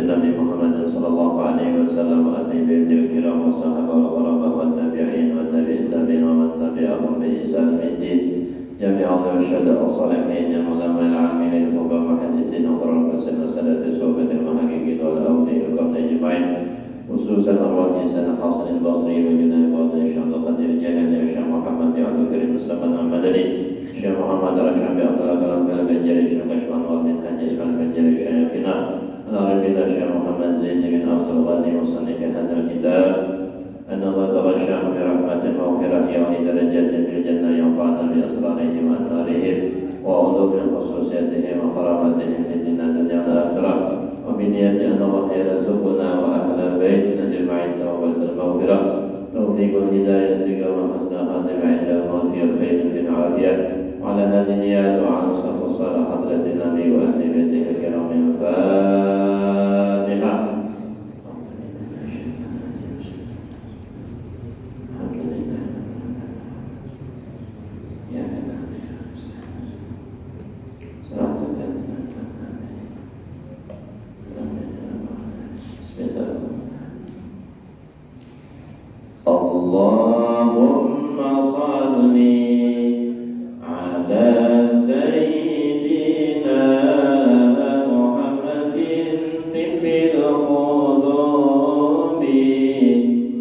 Nabi Muhammad sallallahu alaihi wasallam wa ahli baitil kiram wa sahabah wal qurabah wa tabi'in wa tabi'in tabi'in wa man tabi'ahum bi ihsan ila yaumid jami'an wa syuhada as-salihin ya ulama al-amilin fuqaha muhaddisin wa qurra qasim sadati suhabatil muhaqqiqin wal awliya al-qawm ajma'in khususan arwah Hasan Hasan al-Basri wa Junayd wa Syekh Qadir Jalani wa Syekh Muhammad Abdul Karim Mustafa al-Madani Syekh Muhammad Rasyabi Abdullah Kalam Al-Banjari Syekh Kashman wal Minhaj al-Banjari Syekhina Al-Arabila Syekh Muhammad Zain bin Abdul Ghani Musannif hadal kitab أن الله تغشاه برحمة مغفرة يعني درجات في الجنة ينفعنا بأسرارهم وأنوارهم وعلوم خصوصياتهم وكراماتهم في الدنيا والآخرة وبنية أن الله يرزقنا وأهل بيتنا أجمعين توبة المغفرة توفيق الهداية استقامة حسن خاتمة عند الموت في خير في العافية وعلى هذه النيات وعلى صف صلاة حضرة النبي وأهل بيته الكرام الفاتحة. Allahumma salli ala sayyidina Muhammadin tibbil qulubi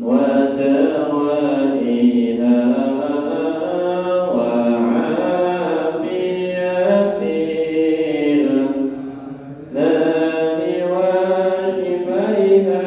wa dawaiha wa afiyatil dami wa shifaiha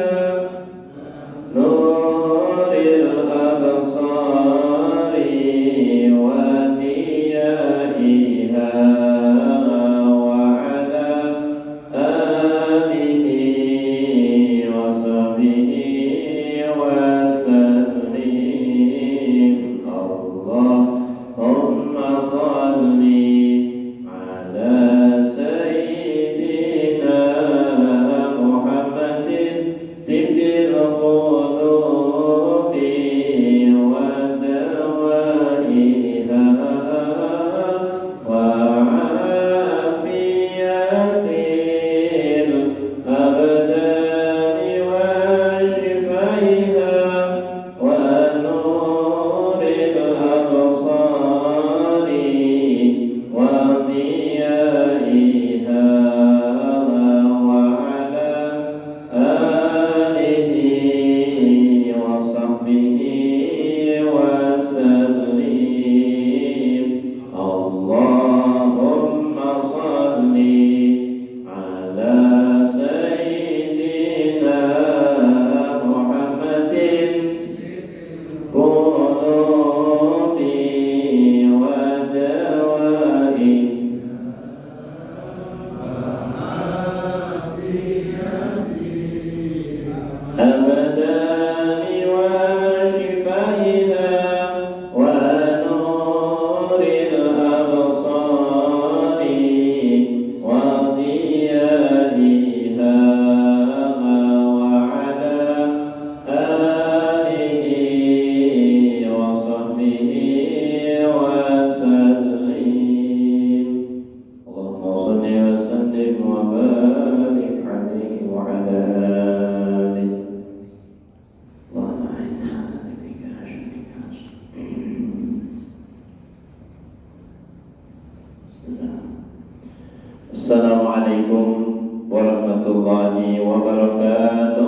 Assalamualaikum warahmatullahi wabarakatuh.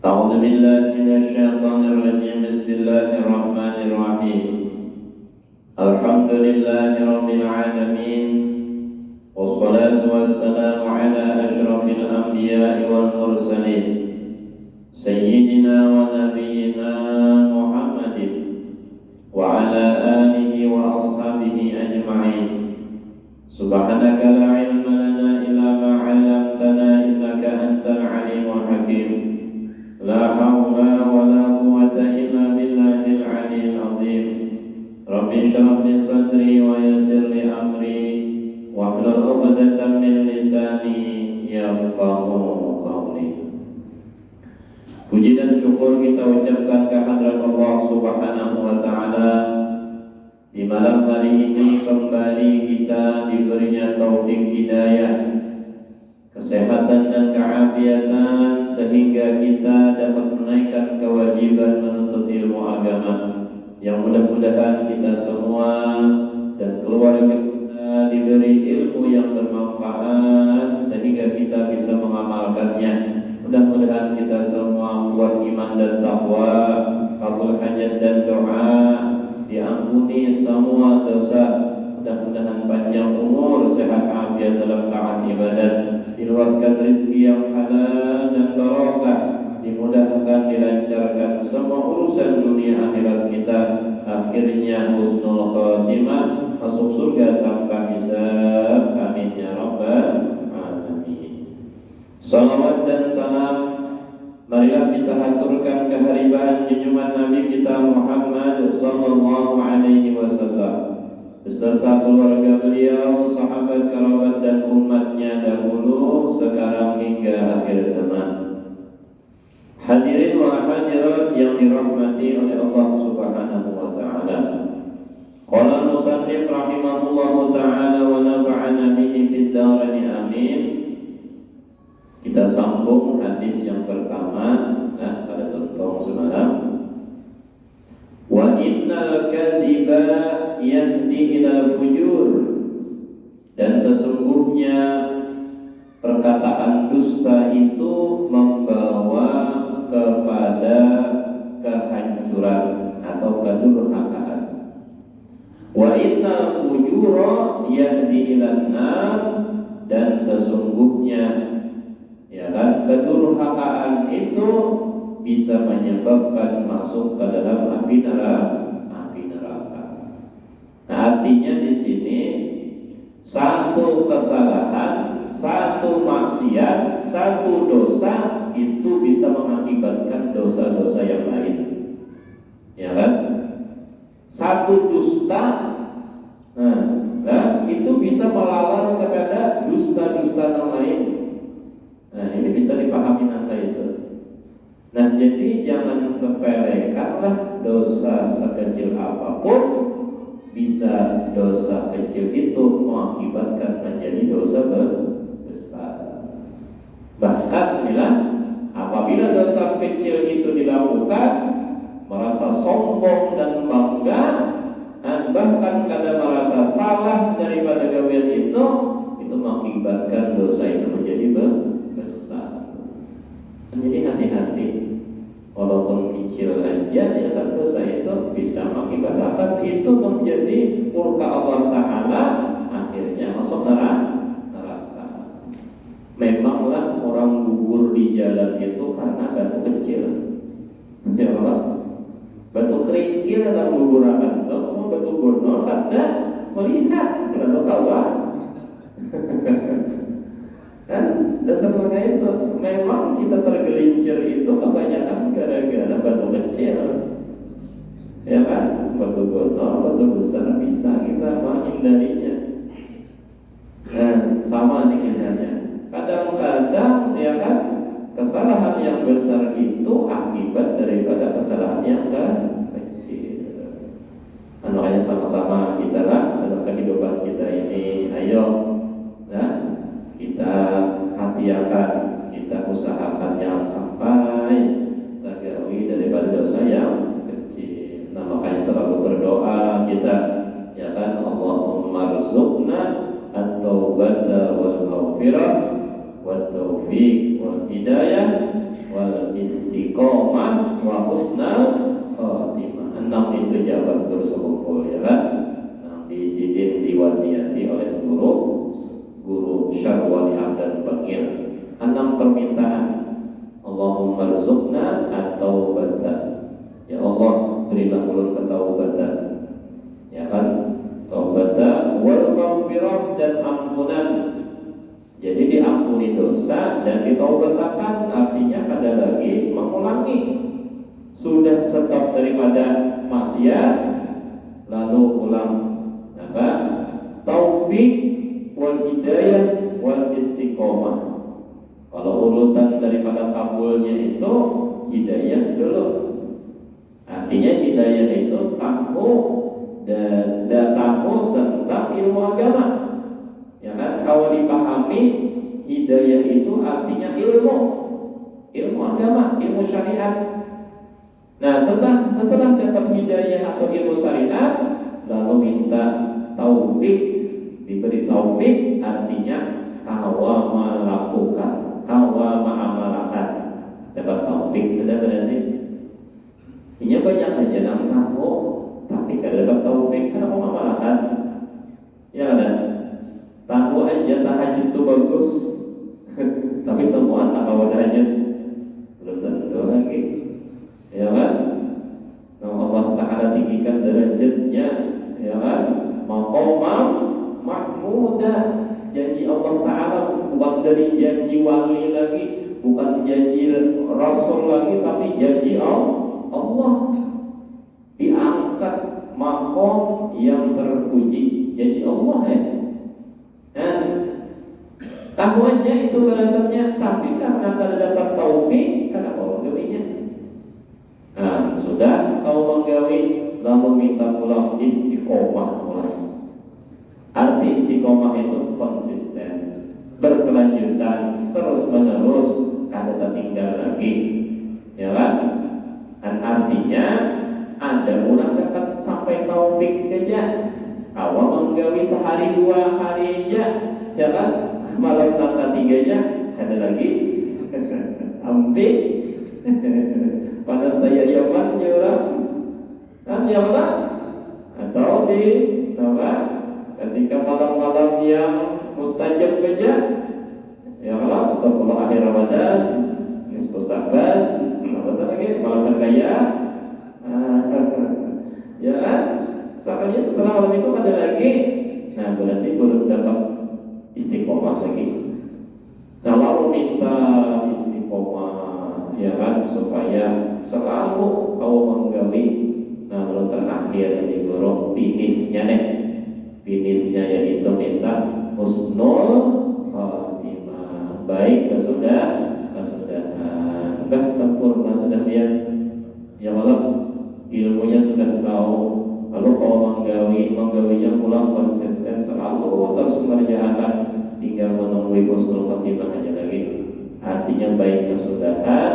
A'udzu billahi minasy syaithanir rajim. Bismillahirrahmanirrahim. Alhamdulillahi rabbil alamin. Wassalatu wassalamu ala asyrafil anbiya'i wal mursalin. Sayyidina wa nabiyyina Muhammadin wa ala alihi wa ashabihi ajma'in. Subhanaka la ilma lana illa ma 'allamtana innaka antal alimul hakim. La haula wa la quwwata illa billahil 'aliyyil 'azim. Rabbi shrah li sadri wa yassir li amri wahlul 'uqdatam min lisani yafqahu qawli. Puji dan syukur kita ucapkan kehadirat Allah Subhanahu wa taala Di malam hari ini kembali kita diberinya taufik hidayah, kesehatan dan keafiatan sehingga kita dapat menaikkan kewajiban menuntut ilmu agama. Yang mudah-mudahan kita semua dan keluarga kita diberi ilmu yang bermanfaat sehingga kita bisa mengamalkannya. Mudah-mudahan kita semua kuat iman dan takwa, kabul hajat dan doa, diampuni semua dosa. Mudah-mudahan panjang umur, sehat afiat dalam taat ibadat, diluaskan rezeki yang halal dan barokah, dimudahkan dilancarkan semua urusan dunia akhirat kita, akhirnya husnul khatimah, masuk surga tanpa hisab. Amin ya rabbal alamin. Salawat dan salam marilah kita haturkan keharibaan junjungan Nabi kita Muhammad sallallahu alaihi wasallam beserta keluarga beliau, sahabat, kerabat dan umatnya dahulu, sekarang hingga akhir zaman. Hadirin wa hadirat yang dirahmati oleh Allah Subhanahu wa taala. Qala musannif rahimahullahu taala wa nafa'ana bihi fid dharain amin. Kita sambung hadis yang pertama pada tuntong semalam. Wa innal kadhiba yahdi ilal fujur, dan sesungguhnya perkataan dusta itu membawa kepada kehancuran atau kedurhakaan. Wa innal fujura yahdi ilan nar, dan sesungguhnya kedurhakaan itu bisa menyebabkan masuk ke dalam api neraka. Nah, artinya di sini satu kesalahan, satu maksiat, satu dosa itu bisa mengakibatkan dosa-dosa yang lain. Ya kan? Satu dusta, itu bisa melalar kepada dusta-dusta yang lain. Nah, ini bisa dipahami angka itu. Nah, jadi jangan sepelekanlah dosa sekecil apapun. Bisa dosa kecil itu mengakibatkan menjadi dosa besar. Bahkan apabila dosa kecil itu dilakukan, merasa sombong dan bangga, dan bahkan kadang merasa salah daripada gawean itu mengakibatkan dosa itu menjadi besar. Jadi hati-hati, walaupun kecil aja ya kan, dosa itu bisa mengakibatkan itu menjadi murka Allah Ta'ala, akhirnya masuk neraka. Memanglah orang gugur di jalan itu karena batu kecil, ya Allah. Batu kerikil dalam gugurakan itu, batu gurnol kada melihat karena kawan. Kan dasar mereka itu memang kita tergelincir itu kebanyakan gara-gara batu kecil, ya kan? Batu gonol, batu besar bisa kita menghindarinya. Nah, sama nih kisahnya. Kadang-kadang ya kan, kesalahan yang besar itu akibat daripada kesalahan yang kecil. Makanya sama-sama kita dalam kehidupan kita ini, ayo kita hati-hati, kita usahakan yang sampai kita jauhi daripada dosa yang kecil. Nah, makanya selalu berdoa kita, ya kan, Allahumma rzuqna at-taubata wal maghfirah wat taufiq wal hidayah wal istiqomah wa husnal khatimah. 6 itu jawaban terus kumpul, ya kan. Nah, disidin diwasiati oleh guru Syarwani Abdan Bangil, 6 permintaan. Allahumma rzuqna at-taubata, ya Allah berilah ulun ketaubatan, ya kan, taubata wal maghfirah, dan ampunan. Jadi diampuni dosa dan ditaubatakan, artinya ada lagi mengulangi. Sudah stop daripada maksiat lalu ulang taufik wal hidayah wal istiqomah. Kalau urutan daripada kabulnya itu hidayah dulu. Artinya hidayah itu tahu dan tahu tentang ilmu agama. Ya kan, kalau dipahami hidayah itu artinya ilmu agama, ilmu syariat. Nah, setelah dapat hidayah atau ilmu syariat, lalu minta taufik, diberi taufik artinya kawa melakukan, kawa mengamalkan. Dapat taufik sudah berarti. Ini banyak saja yang tahu, tapi kalau dapat taufik karena mengamalkan. Ya kan? Tahu aja tahajud itu bagus, tapi semua tak kawa tahajud belum tentu lagi. Ya kan? Nah, Allah Ta'ala tinggikan derajatnya, ya kan? Maqamam mahmudah. Janji Allah Ta'ala bukan dari janji wali lagi, bukan janji Rasul lagi, tapi janji Allah. Diangkat maqam yang terpuji, janji Allah ya. Dan tahu aja itu balasannya, tapi karena kada dapat taufik, kada mau menggawinya. Nah, sudah kau menggawi, lalu minta pulang istiqomah pulang. Arti istiqomah itu konsisten, berkelanjutan, terus menerus, kada tertinggal lagi. Ya kan? Dan artinya ada orang dapat sampai taufik saja. Awal menggawi sehari dua hari aja, ya kan? Malam tanggal tiganya ada lagi, hampir. Panas daya Yaman ya orang, kan ya orang? Atau di apa? Ketika malam-malam yang mustajab saja, ya Allah, 10 akhir Ramadan, nisfu Sa'ban, apa lagi? Malam raya, ya kan? Soalnya setelah malam itu ada lagi. Nah, berarti belum dapat istiqomah lagi. Nah, lalu minta istiqomah, ya kan, supaya selalu kau menggawi. Nah, lalu terakhir digorong finishnya finishnya yaitu minta husnul khatimah, baik kesudahan, sempurna sudah dia. Ya Allah, ilmunya sudah tahu. Lalu kau menggawinya pulang konsisten selalu terus mengerjakan, tinggal menunggu husnul khatimah aja lagi. Artinya baik kesudahan,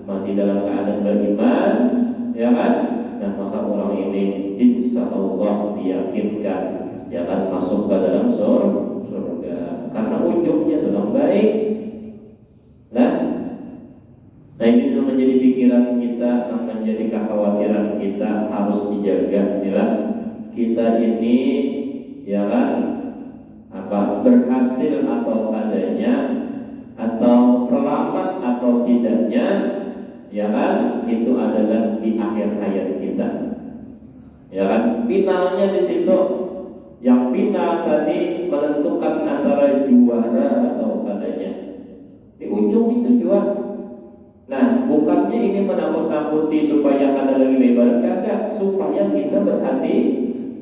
mati dalam keadaan beriman, ya kan? Nah, maka orang ini insya Allah diyakinkan dia akan masuk ke dalam surga karena ujungnya dalam baik. Nah, ini menjadi pikiran kita, menjadi kekhawatiran kita harus dijaga. Inilah kita ini, ya kan, berhasil atau adanya, atau selamat atau tidaknya, ya kan, itu adalah di akhir hayat kita. Ya kan, finalnya di situ. Yang final tadi menentukan antara juara atau adanya. Di ujung itu juara. Nah, bukannya ini menakut-nakuti supaya ada lagi lebaran, kada, supaya kita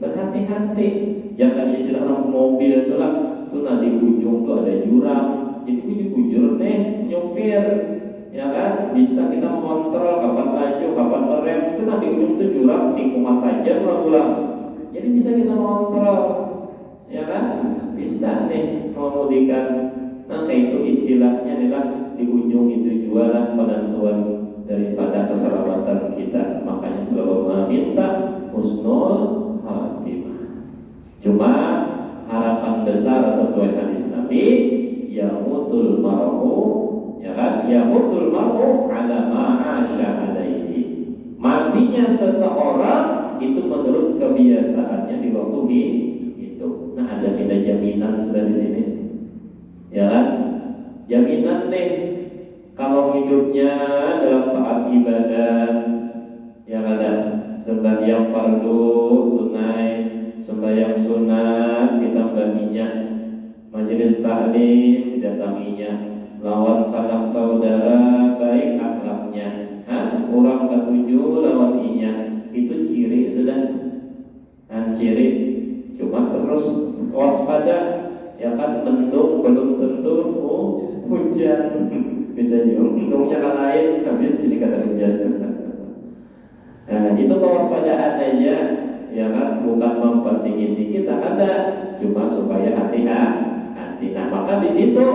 berhati-hati. Jangan istilah mobil itulah, tuh di ujung tuh ada jurang, jadi bujur-bujur nyopir, ya kan? Bisa kita mengontrol kapan laju, kapan merem. Itu di ujung tuh jurang, tikungan tajam lah pulang. Jadi bisa kita mengontrol, ya kan? Bisa mengemudikan. Nah, kayak itu istilahnya adalah di ujung itu jualah penentuan daripada keselamatan kita. Makanya selalu meminta husnul khatimah. Cuma harapan besar sesuai hadis Nabi, yamutul mar'u, ya kan? Yamutul mar'u ala ma'asya alaihi. Matinya seseorang itu menurut kebiasaannya di waktu hidup. Nah, ada tidak jaminan sudah di sini, ya kan? Jaminan kalau hidupnya dalam taat ibadah, yang ada sembahyang fardu tunai, sembahyang sunat ditambahinya, majelis taklim didatanginya, lawan sanak saudara baik akhlaknya, orang ketujuh lawan inya, itu ciri sudah, ciri. Cuma terus waspada, ya kan, mendung belum tentu hujan. Bisa juga mendungnya kan lain, habis ini kata hujan. Nah, itu kewaspadaan aja. ya kan, bukan mempersingisi kita, ada, cuma supaya hati-hati. Nah, maka di situ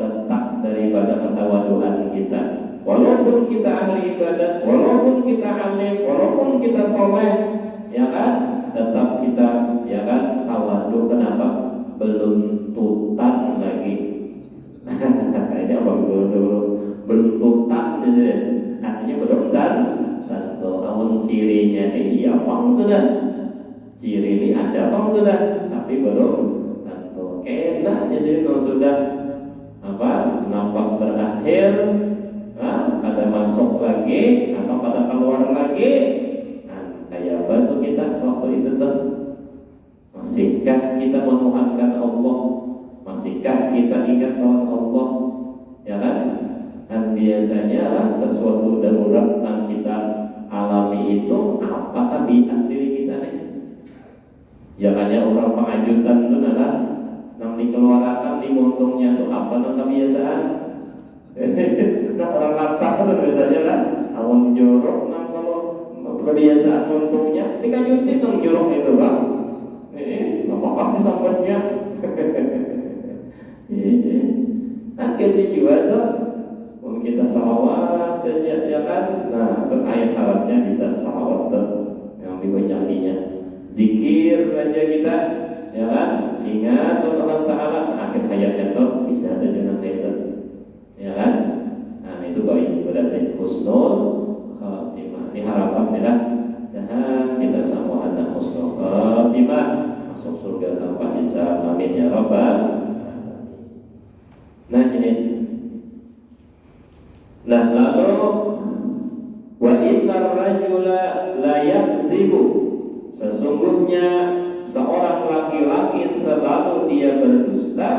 letak daripada ketawaduan kita. Walaupun kita ahli ibadat, walaupun kita alim, walaupun kita soleh, ya kan, tetap kita, ya kan, tawadu. Kenapa? Belum tutan lagi. Ini apa dulu? Belum tutan, artinya belum tentu. Namun cirinya ini ya pang sudah, ciri ini ada pang sudah, tapi belum tentu. Kena jadi kalau sudah apa, nafas berakhir, kada masuk lagi atau kada keluar lagi, nah, kayak apa tuh kita waktu itu tuh? Masihkah kita menuhankan Allah? Masihkah kita ingat bahwa Allah, ya kan? Dan biasanya lah sesuatu darurat yang kita alami itu apa tabiat diri kita nih? Ya hanya orang pengajutan itu adalah yang dikeluarkan di montongnya tuh apa nang kebiasaan? Nah, orang latah itu biasanya lah awan jorok, nang kalau kebiasaan montongnya dikajutin nang jorok itu bang. Apakah disambatnya? Kan gitu juga tuh. Kita salawat aja, ya kan? Nah, terkait harapnya bisa salawat tuh yang dibanyakinya. Zikir aja kita, ya kan? Ingat Allah Ta'ala, akhir hayatnya tuh bisa saja nanti itu, ya kan? Nah, itu baik, berarti husnul khatimah. Diharapkan ya, dan kita semua ada husnul khatimah, masuk surga tanpa hisab. Amin ya rabbal alamin. Nah ini, nah lalu wa innar rajula la yakdzibu, sesungguhnya seorang laki-laki selalu dia berdusta,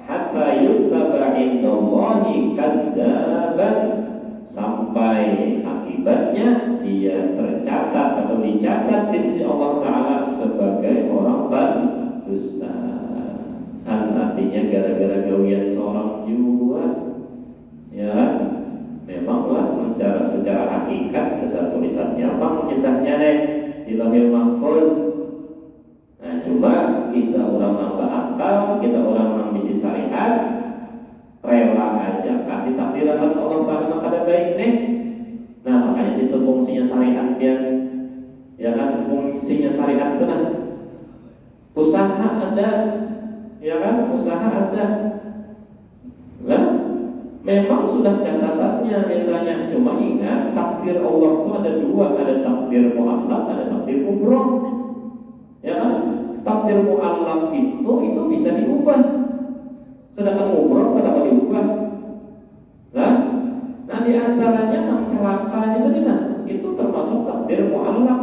hatta yuttaba indallahi kadzaban, sampai akibatnya dia tercatat atau dicatat di sisi Allah Ta'ala sebagai orang berdusta. Artinya gara-gara gawian seorang juga, ya memanglah mencari secara hakikat dasar tulisannya apa kisahnya deh di Lauhil Mahfuz. Nah, cuma kita orang nambah akal, kita orang nambah syariat, rela aja kan ditakdirkan Allah Ta'ala kada baik nih. Nah, makanya situ fungsinya syariat dia, ya kan, fungsinya syariat itu nah usaha ada, ya kan, usaha ada. Nah, memang sudah catatannya misalnya, cuma ingat takdir Allah itu ada dua, ada takdir mu'allaq, ada takdir mubrom. Ya kan? Takdir mu'allaq itu bisa diubah. Sedangkan mubrom tidak dapat diubah. Nah di antaranya yang celaka itu termasuk takdir mu'allaq.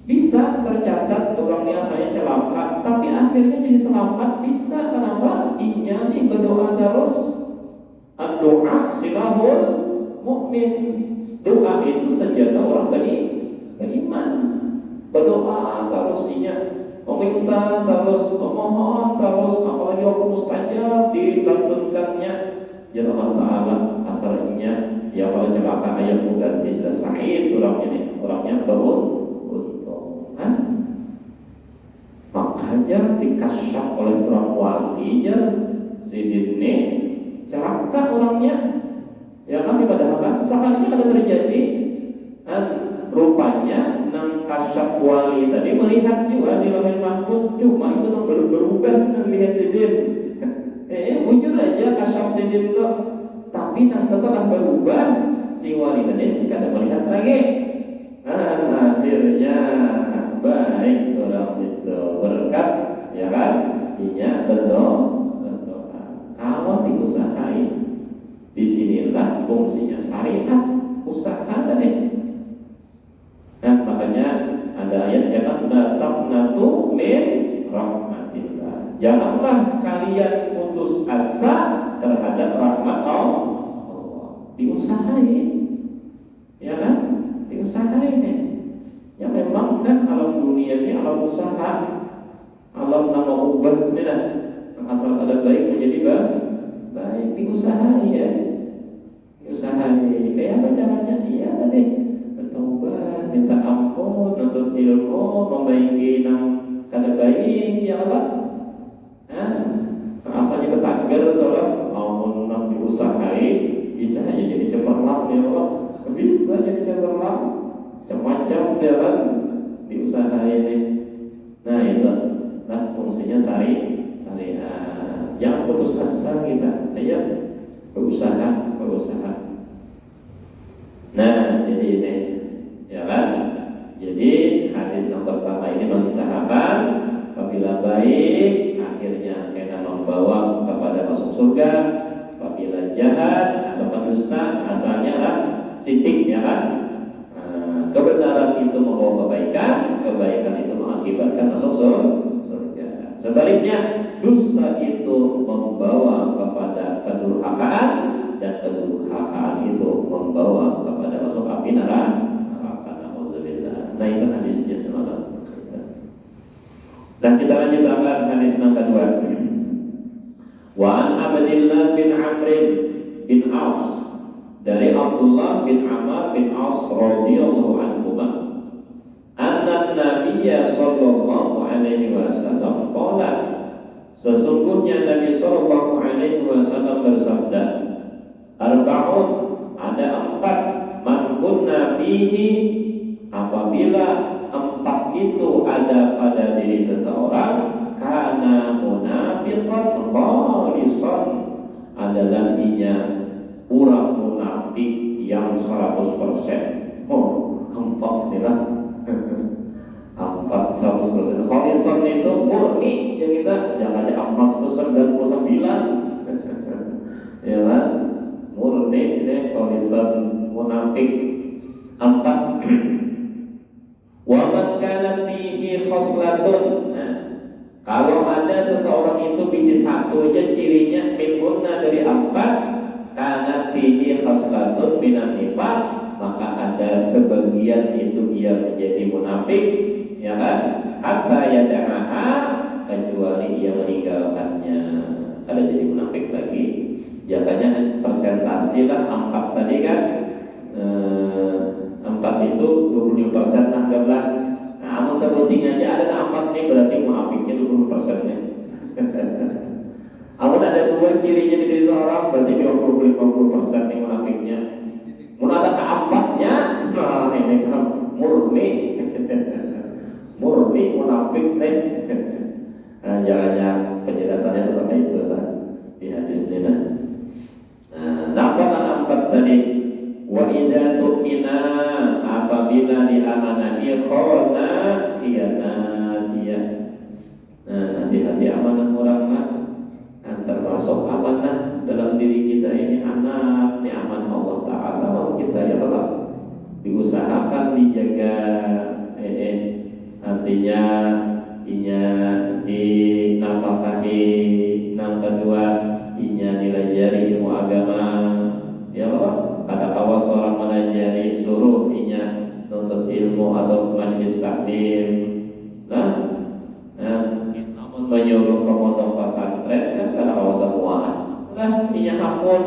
Bisa tercatat orangnya saya celaka, tapi akhirnya jadi selamat bisa. Kenapa? Inya nih berdoa terus. Doa silahul mukmin. Doa itu senjata orang beriman. Berdoa terus inya, meminta terus, memohon terus, apalagi waktu mustajab dilantunkannya. Ya Allah Ta'ala asalnya ya kalau celaka ayat ganti sudah sa'id orangnya beruntung. Makanya dikasyaf oleh orang wali ya sidinne celaka orangnya, ya kan, dipadahkan sekalinya kada terjadi. Rupanya nang kasyaf wali tadi melihat juga di Lauhil Mahfuz, cuma itu nang belum berubah nang lihat sidin. Muncul aja kasyaf sidin tuh, tapi nang setelah berubah si wali tadi kada melihat lagi. Akhirnya baik orang itu berkat, ya kan, inya berdoa. Kalau diusahain, disinilah fungsinya syariat, usaha tadi. Nah, makanya ada ayat jangan taqnatu min rahmatillah. Janganlah kalian putus asa terhadap rahmat Allah. Diusahain, ya kan? Diusahain nih. Ya memang kan alam dunia ini alam usaha, alam nama ubah ini dah. Asal ada baik menjadi baik, diusahain ya. Diusahain. Kayak apa caranya? Iya tadi bertobat, minta ampun, ampun nuntut ilmu membaiki nang kada baik ya Allah. Asalnya ketager tolong mau nang diusahai bisa aja jadi cemerlang ya Allah. Bisa jadi cemerlang macam-macam jalan diusahai ini. Nah itu nah fungsinya syariat. Jangan putus asa kita. Ayo berusaha. Nah jadi ini ya kan. Jadi hadis yang pertama ini mengisahkan apabila baik akhirnya kena membawa kepada masuk surga, apabila jahat atau pendusta asalnya lah sidik ya kan. Kebenaran itu membawa kebaikan itu mengakibatkan masuk surga. Sebaliknya dusta itu membawa kepada kedurhakaan dan kedurhakaan itu membawa kepada masuk api neraka. Nah itu hadisnya semalam. Nah kita lanjutkan hadis yang kedua. Wa an Abdillah bin Amr bin Aus, dari Abdullah bin Amr bin Aus radhiyallahu anhuma, anna Nabiyya sallallahu alaihi wasallam qala, sesungguhnya Nabi sallallahu alaihi wasallam bersabda, arba'un, ada 4, man kunna fihi, apabila 4 itu ada pada diri seseorang, kana munafiqan khalisan, adalah inya orang munafik yang 100%. Oh, 4 inilah 4 100%. Khalisan itu murni, ya kita jangan ada emas itu 99. Ya kan? Murni ini khalisan munafik. 4 wa man kana fihi khoslatun. Nah, kalau ada seseorang itu bisa satu aja cirinya minhunna dari 4, kana fihi khoslatun minan nifaq, maka ada sebagian itu ia menjadi munafik ya kan, hatta yada'aha, kecuali ia meninggalkannya. Kalau jadi munafik lagi jangannya persentase lah 4 tadi kan, 4 itu 25% anggaplah. Nah, amal sebuting aja ada 4 nih, berarti munafiknya 20%-nya. Amal ada 2 cirinya di diri seorang, berarti 50% nih munafiknya. Mun ada keempatnya, nah ini kan murni. Murni munafik nih. Nah, jangan penjelasannya tentang itu lah di hadis ini. Nah, apa 4 tadi? Wa idza tu'mina, apabila diamanahi khona khianat ya. Nah, hati-hati amanah orang lah. Termasuk amanah dalam diri kita ini anak, ini amanah Allah Ta'ala. Kalau kita ya Allah diusahakan dijaga, artinya inya dinafkahi. Yang kedua, inya dilajari ilmu agama ya Allah. Ada kawas orang menajari suruh inya nuntut ilmu atau majlis taklim. Nah, namun menyuruh ke pondok pesantren kan kada kawas semuaan. Nah, inya hakun.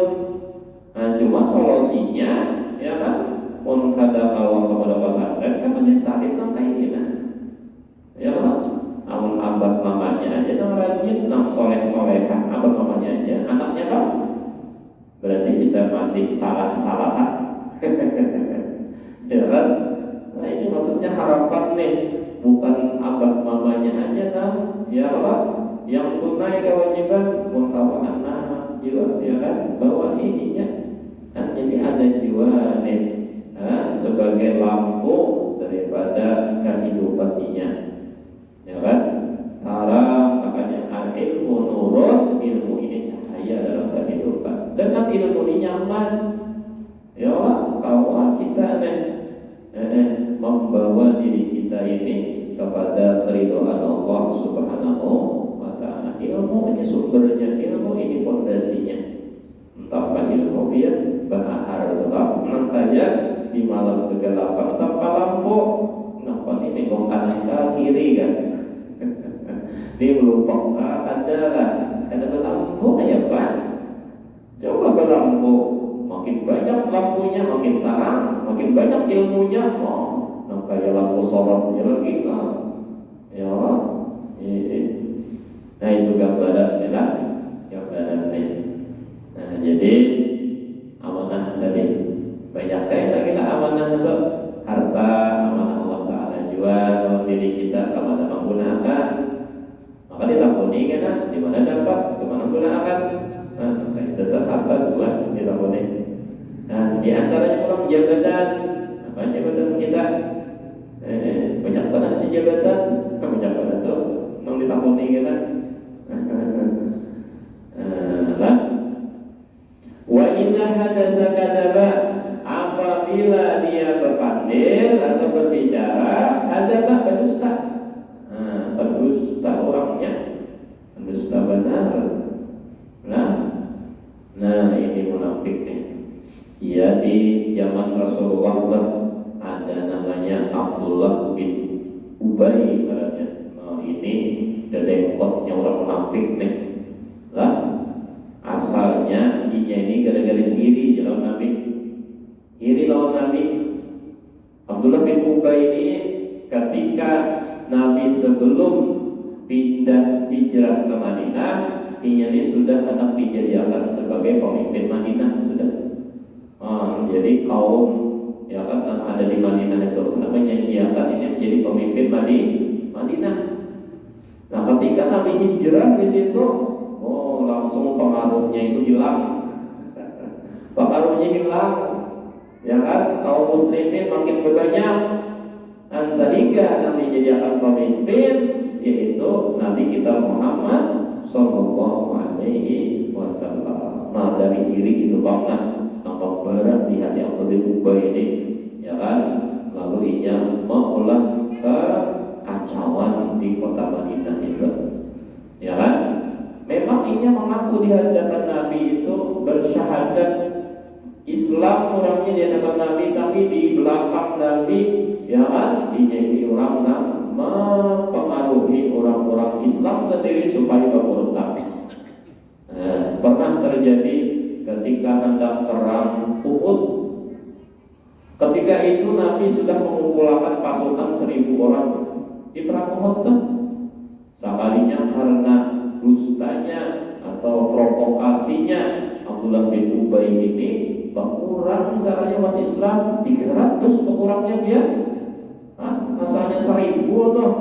Nah, cuma solusinya ya kan, mun kada kawas ke pondok pesantren kan majlis taklim nang ini nah. Ya Allah, namun abah mamanya aja nang rajin, nang soleh-solehah, abah mamanya aja, anaknya kan berarti bisa masih salah-salah. Ya kan? Nah ini maksudnya harapan nih, bukan abah mamanya aja nah, ya Allah, yang tunai kewajiban mengkawal anak juga, ya kan? Bahwa ininya kan jadi ada jiwa nih, sebagai lampu daripada kehidupan inya, ya kan? Tarang, makanya al-ilmu nurun, ilmu ini cahaya dalam kehidupan. Dengan ilmu ini nyaman, ya Allah, kau kita membawa diri kita ini kepada keridhaan Allah Subhanahu wa Ta'ala. Ilmu ini sumbernya, ilmu ini fondasinya. Tanpa ilmu biar bahar gelap, menang saja di malam kegelapan tanpa lampu. Nampak ini kanan kiri kan? Ini melupakan ada kan? Ada berlampu aja Pak. Coba berlampu, makin banyak lampunya, makin terang, makin banyak ilmunya. Oh, kayak lampu sorot ya lagi ya Allah. Nah itu gambaran lah, gambaran nih. Nah jadi amanah tadi banyak kayak lagi lah amanah itu harta amanah Allah Taala juga dalam diri kita kemana menggunakan maka ditabuni kan di mana dapat kemana gunakan. Nah itu harta dua ditabuni. Nah di antaranya pula jabatan apa jabatan kita banyak banget sih jabatan banyak banget tuh mau ditabuni kan. Lah wa idza hadatsa kadzaba apabila dia berpandir atau berbicara kadzaba berdusta. Berdusta orangnya berdusta benar. Nah ini munafik nih. Ya di zaman Rasulullah tuh ada namanya Abdullah bin Ubay katanya. Nah ini dedengkotnya orang munafik nih. Lah asalnya ini gara-gara iri lawan Nabi. Iri lawan Nabi. Abdullah bin Ubay ini ketika Nabi sebelum pindah hijrah ke Madinah, ini sudah hendak dijadikan sebagai pemimpin Madinah sudah. Jadi kaum ya kan yang ada di Madinah itu kenapa menyanyiakan ini menjadi pemimpin Madinah. Nah ketika Nabi hijrah di situ, langsung pengaruhnya itu hilang. Pengaruhnya hilang, ya kan? Kaum muslimin makin berbanyak, dan sehingga Nabi dijadikan pemimpin, yaitu Nabi kita Muhammad Sallallahu Alaihi Wasallam. Nah dari diri itu banget nampak berat di hati Abdullah bin Ubay ini, ya kan? Lalu ia mengolah kekacauan di kota Madinah itu, ya kan? Memang ia mengaku di hadapan Nabi itu bersyahadat Islam orangnya di hadapan Nabi, tapi di belakang Nabi, ya kan? Ini orang mempengaruhi orang-orang Islam sendiri supaya bermurtad. Pernah terjadi ketika hendak perang Uhud. Ketika itu Nabi sudah mengumpulkan pasukan 1.000 orang di perang Uhud. Sekalinya karena dustanya atau provokasinya Abdullah bin Ubay ini berkurang misalnya umat Islam 300 berkurangnya dia. Asalnya 1.000 tuh,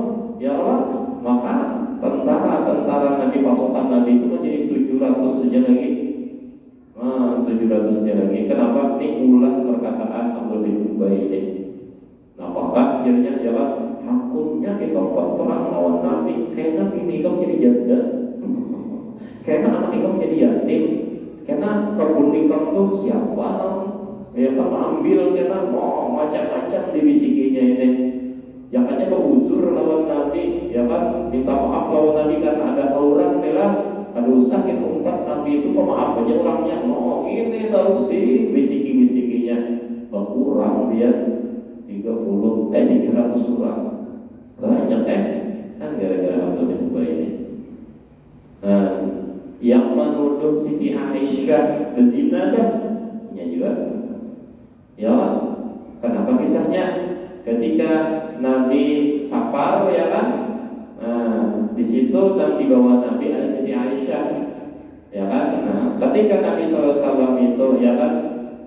ya Allah, maka tentara Nabi pasukan Nabi itu menjadi 700 saja lagi. 700 saja lagi. Kenapa? Ini ulah perkataan Abdullah bin Ubay ini. Nah, apakah akhirnya jalan hakumnya kita perang lawan Nabi? Karena bini kamu jadi janda, karena anak kamu jadi yatim, karena kebun kamu tuh siapa? Ya kan ambil karena mau macam-macam dibisikinya ini. Jangannya beruzur lawan Nabi, ya kan? Minta maaf lawan Nabi karena ada orang nih lah. Ada usah kita umpat Nabi itu pemaaf aja orangnya. Ini terus dibisiki-bisikinya. Berkurang dia 300 orang. Banyak kan gara-gara Abdullah bin Ubay ini. Yang menuduh Siti Aisyah berzina kan? Ini juga. Ya, kenapa kisahnya? Ketika Nabi safar, ya kan? Di situ dan di bawah Nabi ada Siti Aisyah, ya kan? Ketika Nabi SAW itu, ya kan,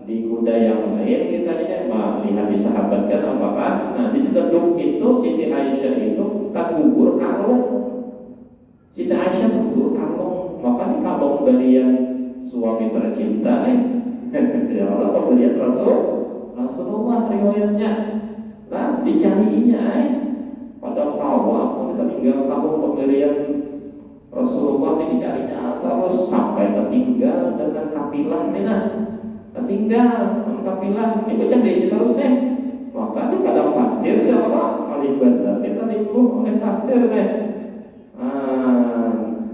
di kuda yang lain misalnya, lihat di sahabat kan apakah? Nah di sekeduk itu Siti Aisyah itu tak gugur kalung. Siti Aisyah tak gugur kalung, maka di kalung dari yang suami tercinta ya Allah pemberian Rasulullah riwayatnya. Nah dicarinya pada tawa kita tinggal kalung pemberian Rasulullah ini dicarinya terus sampai tertinggal dengan kafilah nih tertinggal dengan kafilah ini baca deh terus deh maka di padang pasir ya Allah kali bandar kita limpuh oleh pasir deh.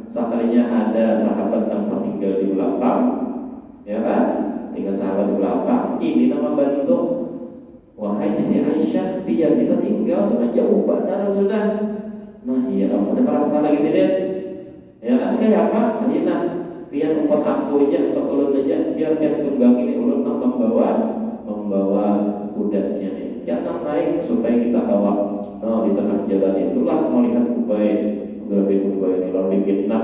Sekalinya ada sahabat yang tertinggal di belakang, ya kan? Tinggal sahabat di belakang ini nama bantu. Wahai Siti Aisyah, biar kita tinggal dengan jauh bandar sudah. Nah iya kamu ada merasa lagi sini, ya kan kayak apa? Nah biar empat aku aja, empat ulun aja, biar tunggang ini ulun membawa kudanya nih. Jangan naik supaya kita kawal. Di tengah jalan itulah melihat Ubay bin Ubay lalu difitnah.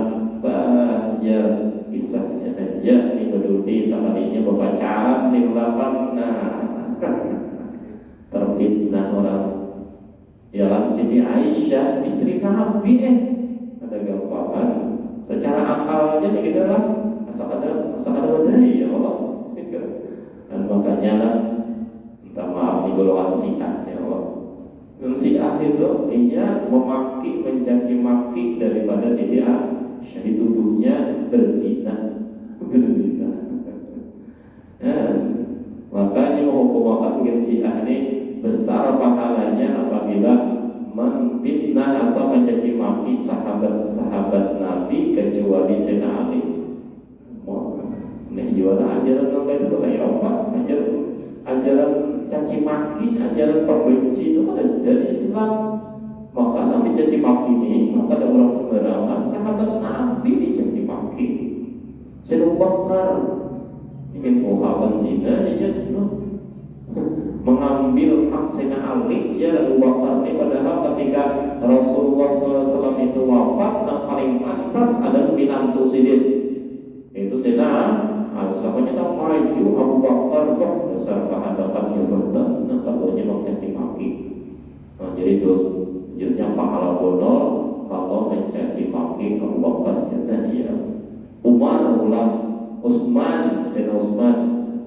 Ya kisahnya aja ini berdudi sama dia berpacaran di belakang. Terfitnah orang. Ya kan Siti Aisyah istri Nabi ada gampangan. Secara akal aja nih kita lah asal ada wadai ya Allah. Dan makanya lah minta maaf di golongan Syiah ya Allah. Syiah itu dia mencaci maki daripada Siti Aisyah, dituduhnya berzina. Makanya menghukum bikin Syiah ini besar pahalanya apabila memfitnah atau mencaci maki sahabat-sahabat Nabi kecuali Sayyidina Ali. Ini jualan ajaran sampai itu kayak apa? Ajaran caci maki, ajaran pembenci itu kan dari Islam. Maka Nabi caci maki ini, maka ada orang sembarangan sahabat Nabi dicaci maki. Sayyidina Bakar ingin pohaban zina dia mengambil hak Sayyidina Ali ya Abu Bakar ini, padahal ketika Rasulullah SAW itu wafat yang paling pantas adalah pinantu Sidin itu Sayyidina Ali. Sahabatnya tak maju Abu Bakar dasar kehadapan jabatan lalunya mencaci maki. Jadi jadinya pahala bonol kalau mencaci maki Abu Bakar ya. Umar ulang, Utsman, Sayyidina Utsman,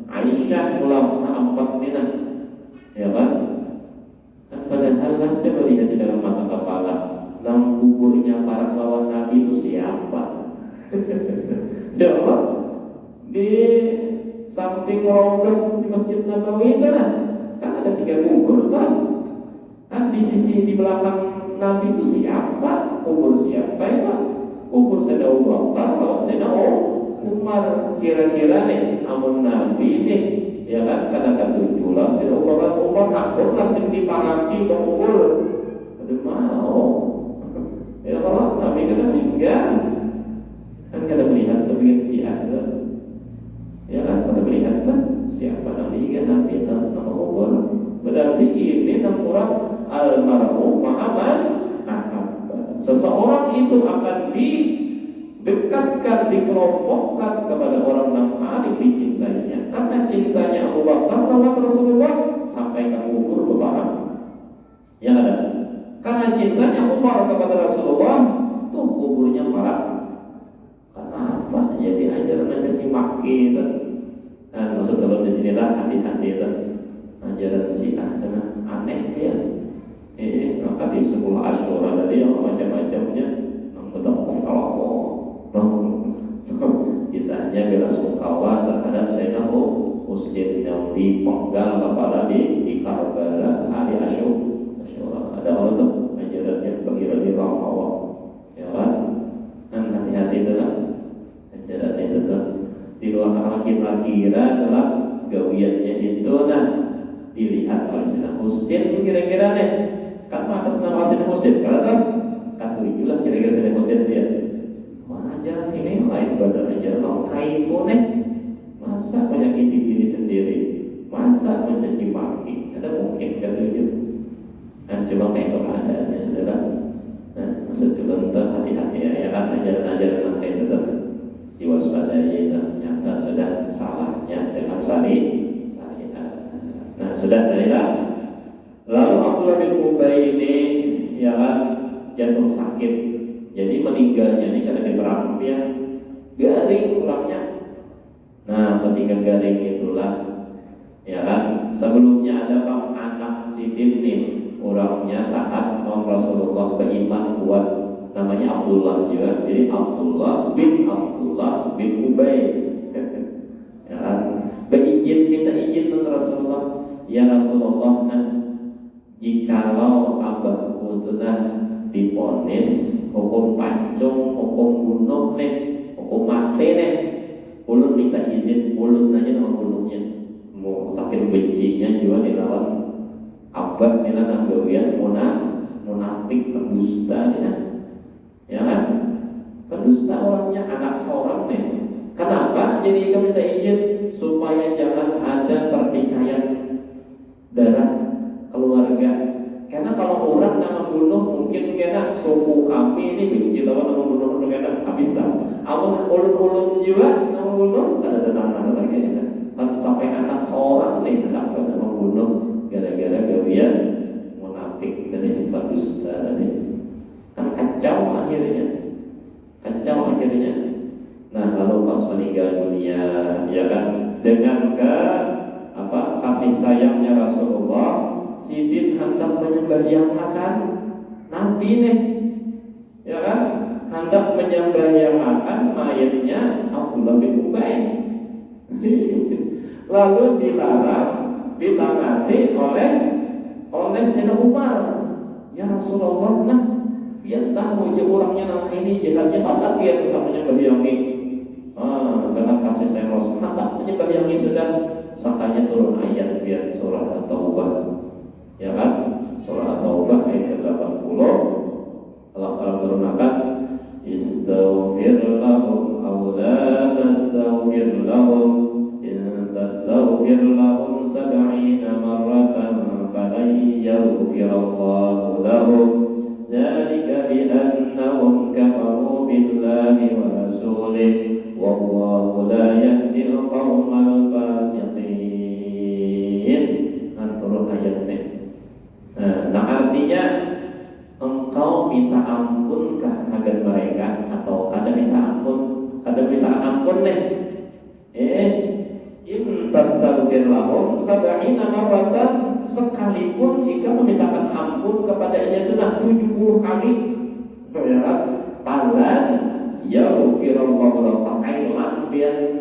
Aisyah ulang, empat ini ya kan? Padahal lah coba lihat di dalam mata kepala, nang kuburnya para lawan Nabi itu siapa? Ya Allah, di samping Raudhah di Masjid Nabawi itu kan ada 3 kubur kan? Kan di sisi di belakang Nabi itu siapa? Kubur siapa itu? Kubur Sayyidina Abu Bakar, kalau Sayyidina Umar. Kira-kira nih amun Nabi nih ya kan kadang-kadang tujuh Sayyidina Abu Bakar Umar hakur lah sing diparaki kubur. Aduh mau ya kalau Nabi kadang meninggal kan kadang melihat kebikin Syiah ya kan kadang melihat kan siapa Nabi kan Nabi itu nama kubur. Berarti ini orang almarhum Muhammad. Seseorang itu akan didekatkan, dikelompokkan kepada orang yang paling dicintainya. Karena cintanya Abu Bakar lawan Rasulullah sampai ke kubur itu barang yang ada. Karena cintanya Umar kepada Rasulullah tuh kuburnya parah. Kenapa? Jadi ajaran mencaci maki itu. Nah, maksud kalau di sinilah hati-hati itu ajaran Syiah itu aneh ya. Maka di 10 Asyura tadi yang macam-macamnya kisahnya bela sungkawa terhadap Sayyidina Husain yang dipenggal kepala di Karbala hari Asyura. Ada orang tuh ajarannya Bahira di Ramawa ya kan? Dan hati-hati itu lah ajaran itu tuh di luar akal kita kira adalah gawiannya itu dilihat oleh Sayyidina Husain kira-kira nih kan atas nama Sayyidina Husain karena kan tujuh kira-kira Sayyidina Husain dia ajaran ini lain badan ajaran orang kaipo masa menyakiti diri sendiri, masa mencaci maki, ada mungkin kata itu. Dan coba kayak keadaannya saudara. Nah maksud bentar hati-hati ya kan ajaran-ajaran kayak itu diwaspadai ternyata sudah salahnya dengan syariat. Nah sudah darilah. Lalu Abdullah bin Ubay ini ya kan jatuh sakit. Jadi meninggalnya ini karena di perang dia garing orangnya. Nah ketika garing itulah ya kan sebelumnya ada anak Sidin nih orangnya taat non Rasulullah beriman kuat namanya Abdullah juga. Jadi Abdullah bin Ubay ya kan minta izin non Rasulullah ya Rasulullah jikalau abahku itu diponis hukum pancung, hukum bunuh hukum mati ulun minta izin, ulun aja nama bunuhnya mau sakit bencinya juga dilawan abah nila nanggawian munafik pendusta ya kan pendusta orangnya anak seorang kenapa jadi kami minta izin supaya jangan ada pertikaian darah keluarga mungkin kena suku kami ini benci lawan membunuh kena habis lah. Amun ulun-ulun juga membunuh ada tenangan lagi. Sampai anak seorang nih hendak pada membunuh gara-gara gawian munafik dari dusta tadi. Kan kacau akhirnya. Nah, lalu pas meninggal dunia, ya kan, dengan kasih sayangnya Rasulullah, Sidin hendak menyembahyangakan Nabi nih, ya kan, hendak menyembahyangakan mayatnya Abdullah bin Ubay. Lalu dilarang, ditangati oleh Sayyidina Umar. Ya Rasulullah, nah biar tahu aja orangnya nangka ini jahatnya, masa dia hendak menyembahyangi dengan kasih sayang Rasul, hendak menyembahyangi sudah. Sakanya turun ayat biar surah At-Taubah, ya kan, surah At-Taubah ayat ke-80. Allah Ta'ala menurunkan istaghfir lahum aw la tastaghfir lahum in tastaghfir lahum 70 marratan falan yaghfirallahu lahum dzalika bi annahum kafaru billahi wa rasulihi wallahu la yahdil qaumal fasiqin. Turun ayat ini. Nah, artinya engkau minta ampunkah agar mereka, atau kada minta ampun nih. In tastaghfir lahum 70 marratan, sekalipun jika memintakan ampun kepadanya itu 70 kali, ya kan? Palan yaghfirullahu lahum, pakai lam biar,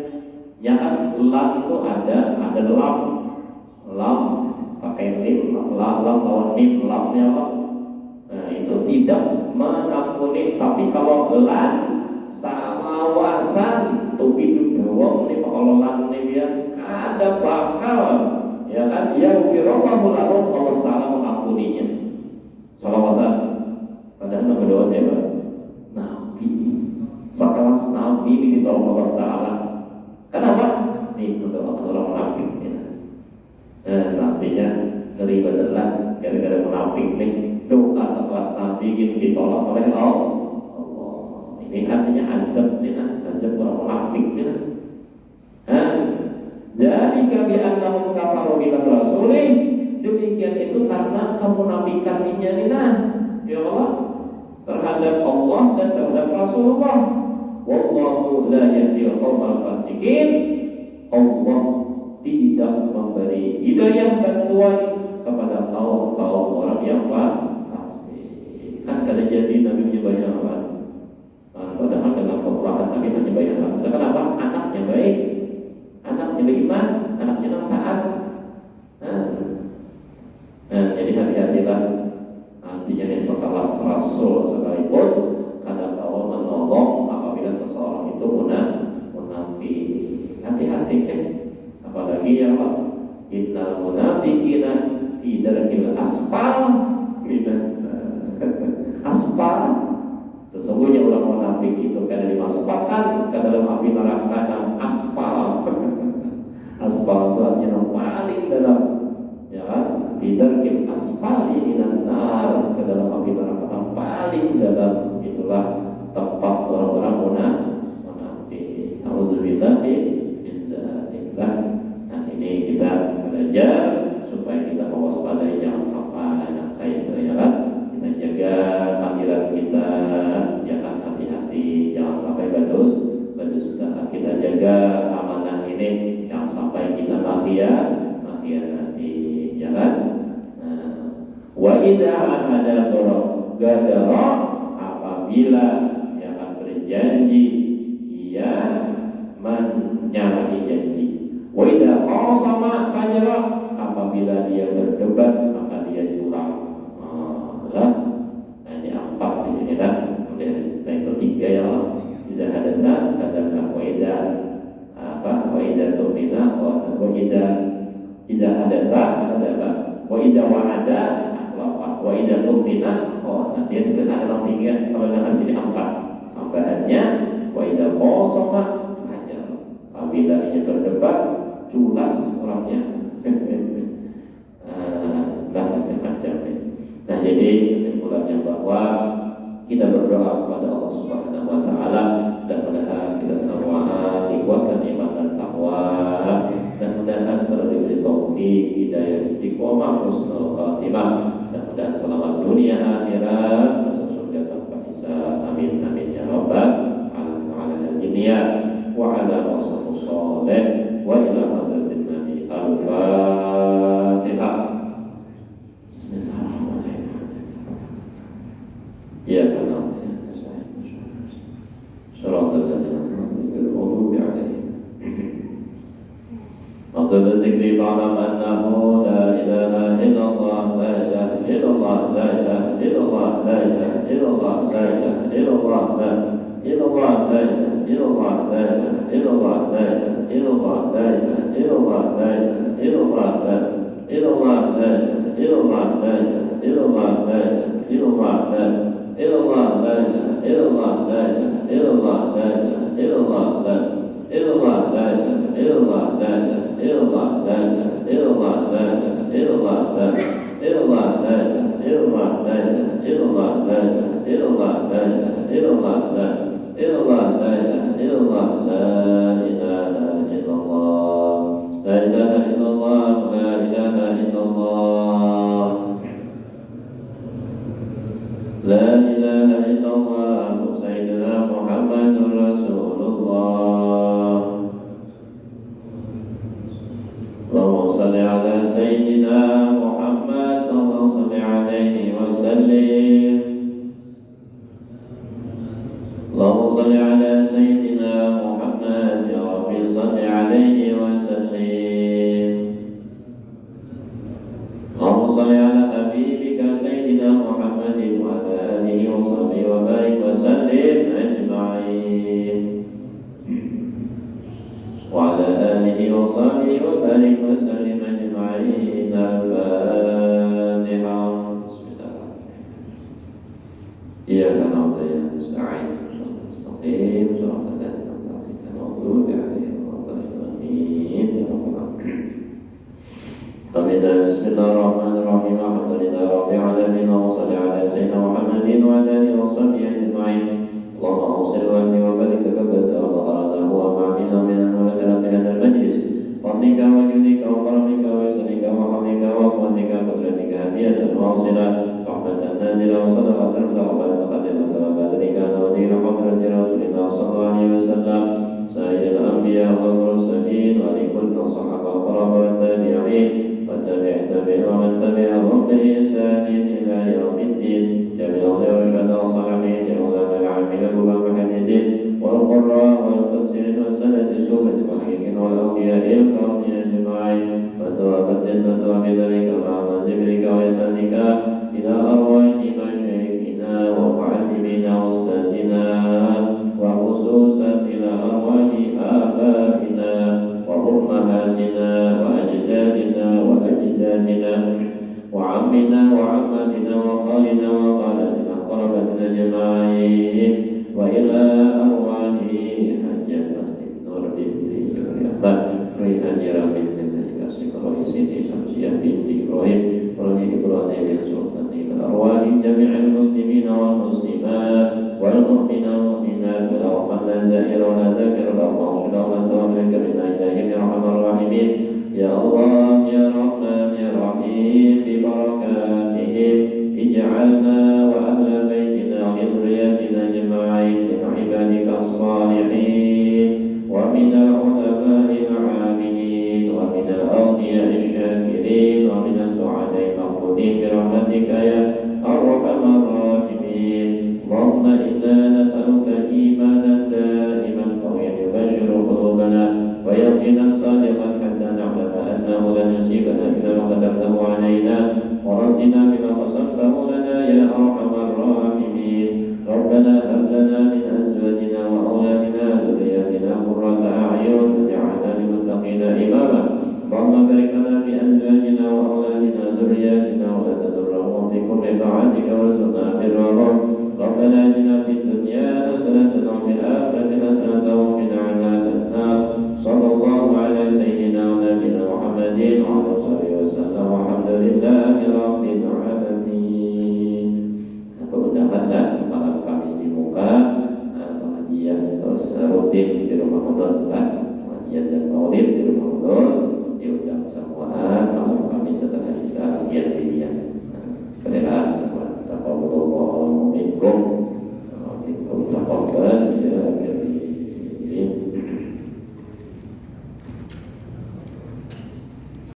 ya kan, lam itu ada lam pakai lim, lam lawan mim, lamnya lam. Nah, itu tidak mengampuni. Tapi kalau lan salawasan tubi dawang nih, kalau lan nih biar ada bakal, ya kan, yaghfirullahu lahum, Allah Ta'ala mengampuninya. Salawasan padahal nama doa siapa? Nabi. Sekelas Nabi ini ditolong Allah Ta'ala. Kenapa? Nih mendoakan orang munafik. Artinya ngeri benerlah gara-gara munafik nih, doa sekelas Nabi ini ditolak oleh Allah. Ini artinya azab nih, azab orang munafik nih. Jadi kami annahum kafaru billahi wa rasulih, demikian itu karena kemunafikannya nih, ya Allah, terhadap Allah dan terhadap Rasulullah. Wallahu la yahdil qaumal fasikin. Allah tidak memberi hidayah bantuan kepada kaum orang yang fasik. Kan kada jadi Nabi menyembahyangan. Padahal dalam kemurahan Nabi menyembahyangan. Kenapa? Anaknya baik, anaknya beriman, anaknya taat. Jadi hati-hatilah. Artinya nih, sekelas Rasul sekalipun kadang kala menolong apabila seseorang itu munafik. Hati-hati deh. Apalagi ya Allah, innal munafiqina fi darkil asfal minan asfal. Sesungguhnya orang munafik itu kada dimasukkan ke dalam api neraka dan aspal. Aspal itu artinya paling dalam, ya kan? Fi darkil asfali minan nar, ke dalam api neraka yang paling dalam. Itulah tempat orang-orang munafik. Auzubillahi min dzalik. Ini kita belajar supaya kita mewaspadai, jangan sampai kayak itu, ya kan? Kita jaga panggilan kita, jangan hati-hati, jangan sampai berdusta. Kita jaga amanah ini, jangan sampai kita nanti, ya kan? Wa idza ahada gadara, apabila yang akan berjanji ia menyalahi janji. Wa idza khasama fajara, apabila dia berdebat maka dia curang. Ini 4 di sini dah. Kemudian itu 3 ya Allah. Idza hadasa kadzaba, wa idza tumina wa idza hadasa kadzaba, wa idza wa'ada akhlafa, wa idza tumina khana. Dia sebenarnya ada 3, kalau dengan sini 4. Tambahannya wa idza khasama fajara, apabila ia berdebat culas orangnya. Macam-macam. Nah, jadi kesimpulannya bahwa kita berdoa kepada Allah Subhanahu wa taala, mudah-mudahan kita semua dikuatkan iman dan takwa, dan mudah-mudahan selalu diberi taufik, hidayah, istiqomah, husnul khatimah, mudah-mudahan selamat dunia akhirat, masuk surga tanpa hisab. Amin amin ya rabbal alamin. Ala hadiniya wa ala wasafus soleh wa ila hadratin nabi. Al-Fatihah. Ya Allah, Shiratal ladzina an'amta alaihim. Afdalul dzikri fa'lam annahu la ilaha illallah, la ilaha illallah, la ilaha illallah, la ilaha illallah, la ilaha illallah, la illallah, la ilaha illallah, la ilaha illallah, la ilaha illallah, la ilaha illallah, la ilaha illallah, la illallah, la ilaha illallah, la ilaha illallah, la ilaha illallah, la illallah, la ilaha illallah, la ilaha illallah, la ilaha illallah, la illallah, la ilaha illallah, la ilaha illallah, la ilaha illallah, la ilaha illallah, la illallah, la ilaha illallah, la ilaha illallah, la ilaha illallah, la ilaha illallah, la illallah, la ilaha illallah, la ilaha illallah, la ilaha illallah, la ilaha illallah. La ilaha illallah Sayyidina Muhammadur Rasulullah. Allahumma salli ala Sayyidina Muhammad, Allahumma salli alaihi wa sallim. Allahumma salli ala Sayyidina Muhammad, ya Rabbi salli alaihi wa sallim. Allahumma salli ala habibika Sayyidina Muhammadin wa ala alihi wa sahbihi wa barik wa sallim ajma'in. Wa ala alihi wa sahbihi wa barik wa sallim ajma'in. Al-Fatihah. Bismillahirrahmanirrahim. Iyyaka na'budu wa iyyaka nasta'in. Shiratal mustaqim, shiratal ladzina an'amta 'alaihim ghairil maghdubi 'alaihim waladdallin. Ya rabbal alamin. Bismillahirrahmanirrahim. Alhamdulillahi rabbil alamin. Wa shalli ala sayyidina Muhammadin wa ala alihi wa sahbihi ajma'in. Allahumma awsil wa ahli wa barik lakabbata wa qaranahu wa ma'amina min al-khairat fi hadzal majlis. Fadlika wa judika wa karamika wa ihsanika wa hamdika wa quwwatika wa qudratika hadiyatan wasilah rahmatan nazila wa sadaqatan mutaqabbalan taqaddama salam badrika wa dina hadrati rasulillah sallallahu alaihi wasallam sayyidil anbiya wal mursalin wa likulli sahaba wa qarabat tabi'in وتابع ومن تبعهم بإحسان إلى يوم الدين. جميع الشهداء الصالحين العلماء العاملين والمحدثين والقراء والمفسرين والسنة السوفة المحققين والأولياء الكونين أجمعين. وثواب مثل ثواب ذلك مع ذكرك وإحسانك إلى أرواح مشايخنا ومعلمينا وأستاذنا، وخصوصا إلى أرواح آبائنا وأمهاتنا وأجدادنا وأجدادنا وعمنا وعماتنا وخالنا وخالاتنا قربتنا أجمعين. وإلى أرواح حجة مسجد نور بنت أحمد ريحان جرامين من هجكاسي روح سيدي شمسية بنت إبراهيم روح إبراهيم السلطان. إلى أرواح جميع المسلمين والمسلمات والمؤمنين والمؤمنات ولا رحمن لا زائر ولا ذاكر ولا مغفر ولا ثواب لك من إلههم يا أرحم الراحمين. يا الله يا رحمن يا رحيم ببركاتهم اجعلنا وأهل بيتنا وذرياتنا أجمعين من عبادك الصالحين ومن العلماء العاملين ومن الأغنياء الشاكرين ومن السعداء المقبولين برحمتك يا أرحم الراحمين. اللهم إنا نسألك إيمانا دائما قويا يبشر قلوبنا ويقينا صادقا حتى نعلم أنه لن يصيبنا إلا ما كتبته علينا وردنا بما قسمته لنا يا أرحم الراحمين. ربنا هب لنا من أزواجنا وأولادنا ذرياتنا قرة أعين واجعلنا للمتقين إماما. اللهم بارك لنا في أزواجنا وأولادنا ذرياتنا ولا تضرهم في كل طاعتك وارزقنا برهم. ربنا آتنا في الدنيا حسنة وفي الآخرة حسنة وقنا عذاب النار. صلى الله على سيدنا ونبينا محمد وعلى آله وصحبه وسلم والحمد لله رب العالمين. Ahad dan malam Kamis di muka, pengajian terus rutin di rumah Modon, pengajian dan maulid di rumah